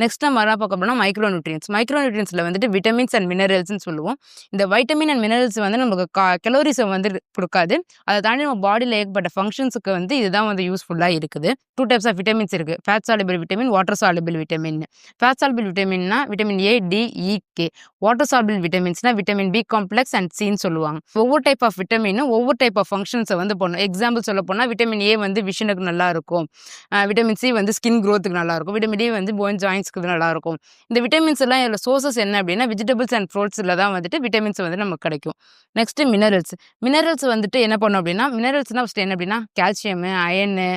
Next நம்ம என்ன பார்க்க போறோம்னா மைக்ரோ நியூட்ரியன்ஸ்ல வந்துட்டு விட்டமின்ஸ் அண்ட் மினரல்ஸ்னு சொல்லுவோம். இந்த வைட்டமின் அண்ட் மினரல்ஸ் வந்து நமக்கு கலோரிஸை வந்து கொடுக்காது. அதை தாண்டி நம்ம பாடியில் ஏற்பட்ட ஃபங்க்ஷன்ஸுக்கு வந்து இதுதான் வந்து யூஸ்ஃபுல்லாக இருக்குது. 2 டைப்ஸ் ஆஃப் விட்டமின்ஸ் இருக்கு. Fat soluble vitamin, water soluble vitamin. Fat soluble விட்டமின்னா vitamin A, D, E, K. Water soluble விட்டமின்ஸ்னா விட்டமின் பி காம்ப்ளெக்ஸ் அண்ட் சின்னு சொல்லுவாங்க. ஒவ்வொரு டைப் ஆஃப் விட்டமினும் ஒவ்வொரு டைப் ஆஃப் ஃபங்க்ஷன்ஸை வந்து பண்ணும். எக்ஸாம்பிள் சொல்ல போனால் விட்டமின் ஏ வந்து விஷனுக்கு நல்லா இருக்கும். விட்டமின் சி வந்து ஸ்கின் க்ரோத்துக்கு நல்லா இருக்கும். விட்டமின் டி வந்து போன் ஜாயின்ஸ்க்கு நல்லா இருக்கும். இந்த விட்டமின்ஸ் எல்லாம் இதோட சோர்சஸ் என்ன அப்படின்னா வெஜிடபிள்ஸ் அண்ட் ஃப்ரூட்ஸில் தான் வந்துட்டு விட்டமின்ஸ் வந்து நமக்கு கிடைக்கும். நெக்ஸ்ட் மினரல்ஸ் வந்துட்டு என்ன பண்ணும் அப்படின்னா மினரல்ஸ்னால் ஃபஸ்ட்டு என்ன அப்படின்னா கால்சியமு, அயனு,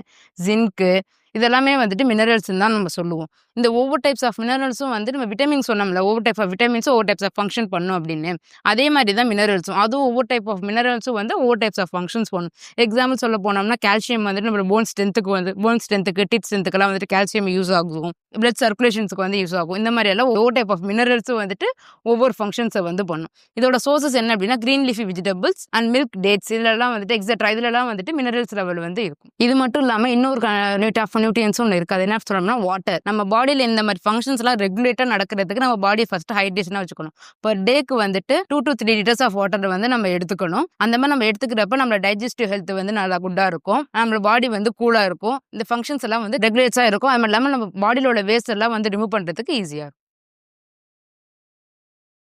ஜிங்க்கு இதெல்லாமே வந்துட்டு மினரல்ஸ்ன்னு தான் நம்ம சொல்லுவோம். இந்த ஒவ்வொரு டைப்ஸ் ஆஃப் மினரல்ஸும் வந்து நம்ம விட்டமின் சொன்னோம்ல, ஒவ்வொரு டைப் ஆஃப் விட்டமின்ஸும் ஒவ்வொரு டைப்ஸ் ஆஃப் ஃபங்க்ஷன் பண்ணும் அப்படின்னு. அதே மாதிரி தான் மினரல்ஸும். அதுவும் ஒவ்வொரு டைப் ஆஃப் மினரல்ஸும் வந்து ஒவ்வொரு டைப்ஸ் ஆஃப் ஃபங்க்ஷன்ஸ் பண்ணும். எக்ஸாம்பிள் சொல்ல போனோம்னா கால்சியம் வந்துட்டு நம்ம போன் ஸ்ட்ரென்த்துக்கு டீத் ஸ்ட்ரென்த்துக்கெல்லாம் வந்துட்டு கால்சியம் யூஸ் ஆகும். பிளட் சர்க்குலேஷன்ஸுக்கு வந்து யூஸ் ஆகும். இந்த மாதிரி எல்லாம் ஒவ்வொரு டைப் ஆஃப் மினரல்ஸும் வந்துட்டு ஒவ்வொரு ஃபங்க்ஷன்ஸை வந்து பண்ணும். இதோட சோர்சஸ் என்ன அப்படின்னா green leafy vegetables and milk, dates இதெல்லாம் வந்துட்டு எக்ஸெட்ரா இதெல்லாம் வந்துட்டு மினரல்ஸ் லெவல் வந்து இருக்கும். இது மட்டும் இல்லாமல் இன்னொரு நியூட்ரியன்ஸும் ஒன்று இருக்குது. அது என்ன சொல்லணும்னா வாட்டர். நம்ம பாடியில் இந்த மாதிரி ஃபங்க்ஷன்ஸ்லாம் ரெகுலேட்டாக நடக்கிறதுக்கு நம்ம பாடியை ஃபர்ஸ்ட் ஹைட்ரேஷனாக வச்சுக்கணும். பர் டேக்கு வந்துட்டு 2 to 3 லிட்டர்ஸ் ஆஃப் வாட்டர் வந்து நம்ம எடுத்துக்கணும். அந்த மாதிரி நம்ம எடுத்துக்கிறப்ப நம்ம டைஜஸ்டிவ் ஹெல்த் வந்து நல்லா குட்டாக இருக்கும். நம்ம பாடி வந்து கூலாக இருக்கும். இந்த ஃபங்க்ஷன்ஸ் எல்லாம் வந்து ரெகுலேட்ஸாக இருக்கும். அது இல்லாமல் நம்ம பாடியிலோட வேஸ்ட் எல்லாம் வந்து ரிமூவ் பண்ணுறதுக்கு ஈஸியாக இருக்கும்.